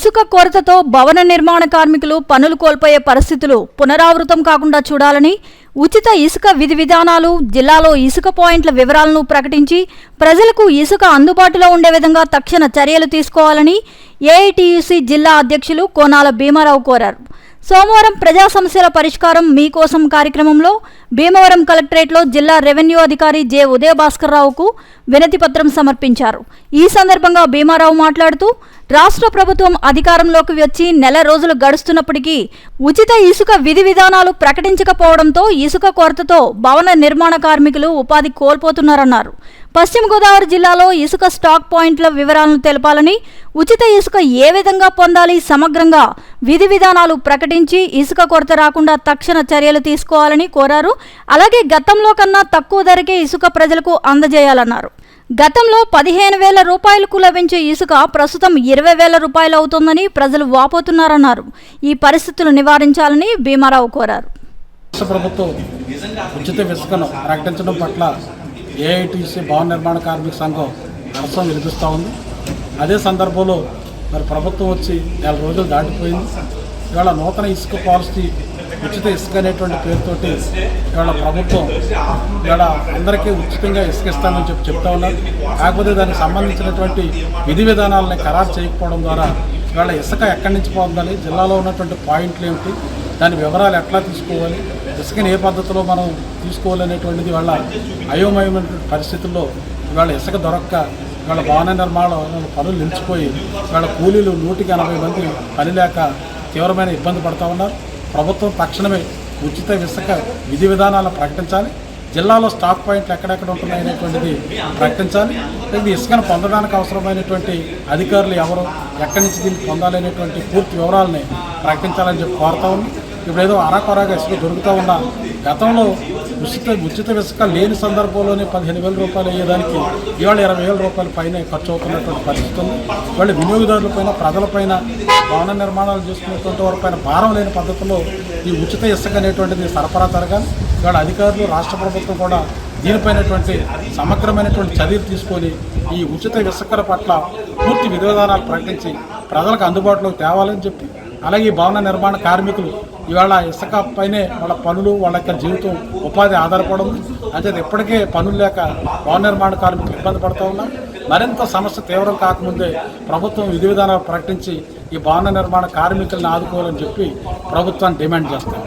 ఇసుక కొరతతో భవన నిర్మాణ కార్మికులు పనులు కోల్పోయే పరిస్థితులు పునరావృతం కాకుండా చూడాలని, ఉచిత ఇసుక విధి విధానాలు, జిల్లాలో ఇసుక పాయింట్ల వివరాలను ప్రకటించి ప్రజలకు ఇసుక అందుబాటులో ఉండే విధంగా తక్షణ చర్యలు తీసుకోవాలని ఏఐటీయూసీ జిల్లా అధ్యక్షులు కోనాల భీమారావు కోరారు. సోమవారం ప్రజా సమస్యల పరిష్కారం మీకోసం కార్యక్రమంలో భీమవరం కలెక్టరేట్లో జిల్లా రెవెన్యూ అధికారి జె ఉదయభాస్కర్ రావుకు వినతి పత్రం సమర్పించారు. ఈ సందర్భంగా భీమారావు మాట్లాడుతూ, రాష్ట్ర ప్రభుత్వం అధికారంలోకి వచ్చి నెల రోజులు గడుస్తున్నప్పటికీ ఉచిత ఇసుక విధి విధానాలు ప్రకటించకపోవడంతో ఇసుక కొరతతో భవన నిర్మాణ కార్మికులు ఉపాధి కోల్పోతున్నారన్నారు. పశ్చిమ గోదావరి జిల్లాలో ఇసుక స్టాక్ పాయింట్ల వివరాలను తెలపాలని, ఉచిత ఇసుక ఏ విధంగా పొందాలి సమగ్రంగా విధి విధానాలు ప్రకటించి ఇసుక కొరత రాకుండా తక్షణ చర్యలు తీసుకోవాలని కోరారు. అలాగే గతంలో కన్నా తక్కువ ధరకే ఇసుక ప్రజలకు అందజేయాలన్నారు. గతంలో 15,000 రూపాయలకు లభించే ఇసుక ప్రస్తుతం 20,000 రూపాయలు అవుతోందని ప్రజలు వాపోతున్నారన్నారు. ఈ పరిస్థితులు నివారించాలని భీమారావు కోరారు. రాష్ట్ర ప్రభుత్వం ఉచిత ఇసుకను ప్రకటించడం పట్ల ఏఐటీసీ భవన నిర్మాణ కార్మిక సంఘం హర్షం వినిపిస్తూ ఉంది. అదే సందర్భంలో మరి ప్రభుత్వం వచ్చి 4 రోజులు దాటిపోయింది. ఇవాళ నూతన ఇసుక పాలసీ ఉచిత ఇసుక అనేటువంటి పేరుతోటి ఇవాళ ప్రభుత్వం ఇవాళ అందరికీ ఉచితంగా ఇసుక ఇస్తామని చెప్తా ఉన్నారు. కాకపోతే దానికి సంబంధించినటువంటి విధి విధానాలని ఖరారు చేయకపోవడం ద్వారా ఇవాళ ఇసుక ఎక్కడి నుంచి పొందాలి, జిల్లాలో ఉన్నటువంటి పాయింట్లు ఏమిటి, దాని వివరాలు ఎట్లా తీసుకోవాలి, ఇసుకని ఏ పద్ధతిలో మనం తీసుకోవాలి అనేటువంటిది ఇవాళ అయోమయమైనటువంటి పరిస్థితుల్లో ఇవాళ ఇసుక దొరక్క ఇవాళ భవన నిర్మాణ పనులు నిలిచిపోయి ఇవాళ కూలీలు 180 మంది పని లేక తీవ్రమైన ఇబ్బంది పడుతూ ఉన్నారు. ప్రభుత్వం తక్షణమే ఉచిత ఇసుక విధి విధానాలను ప్రకటించాలి. జిల్లాలో స్టాక్ పాయింట్లు ఎక్కడెక్కడ ఉంటున్నాయి అనేటువంటిది ప్రకటించాలి. ఇది ఇసుకను పొందడానికి అవసరమైనటువంటి అధికారులు ఎవరు, ఎక్కడి నుంచి దీన్ని పొందాలి అనేటువంటి పూర్తి వివరాలని ప్రకటించాలని చెప్పి కోరుతా ఉంది. ఇప్పుడు ఏదో అరాకొరాగా ఇసుక దొరుకుతూ ఉన్న గతంలో ఉచిత ఇసుక లేని సందర్భంలోనే 15,000 రూపాయలు అయ్యేదానికి ఇవాళ 20,000 రూపాయల పైన ఖర్చు అవుతున్నటువంటి పరిస్థితి ఉంది. ఇవాళ వినియోగదారులపైన, ప్రజలపైన, భవన నిర్మాణాలు చేసుకునేటువంటి వారిపైన భారం లేని పద్ధతిలో ఈ ఉచిత ఇసుక అనేటువంటిది సరఫరా జరగాలి. ఇవాళ అధికారులు, రాష్ట్ర ప్రభుత్వం కూడా దీనిపైనటువంటి సమగ్రమైనటువంటి చర్యలు తీసుకొని ఈ ఉచిత ఇసుకల పట్ల పూర్తి విధి విధానాలు ప్రకటించి ప్రజలకు అందుబాటులోకి తేవాలని చెప్పి, అలాగే ఈ భవన నిర్మాణ కార్మికులు ఇవాళ ఇసుక పైనే వాళ్ళ పనులు, వాళ్ళ యొక్క జీవితం, ఉపాధి ఆధారపడడం. అంటే ఇప్పటికే పనులు లేక భవన నిర్మాణ కార్మికులు ఇబ్బంది పడుతూ ఉన్నారు. మరింత సమస్య తీవ్రం కాకముందే ప్రభుత్వం విధి విధానాలు ప్రకటించి ఈ భవన నిర్మాణ కార్మికులను ఆదుకోవాలని చెప్పి ప్రభుత్వాన్ని డిమాండ్ చేస్తారు.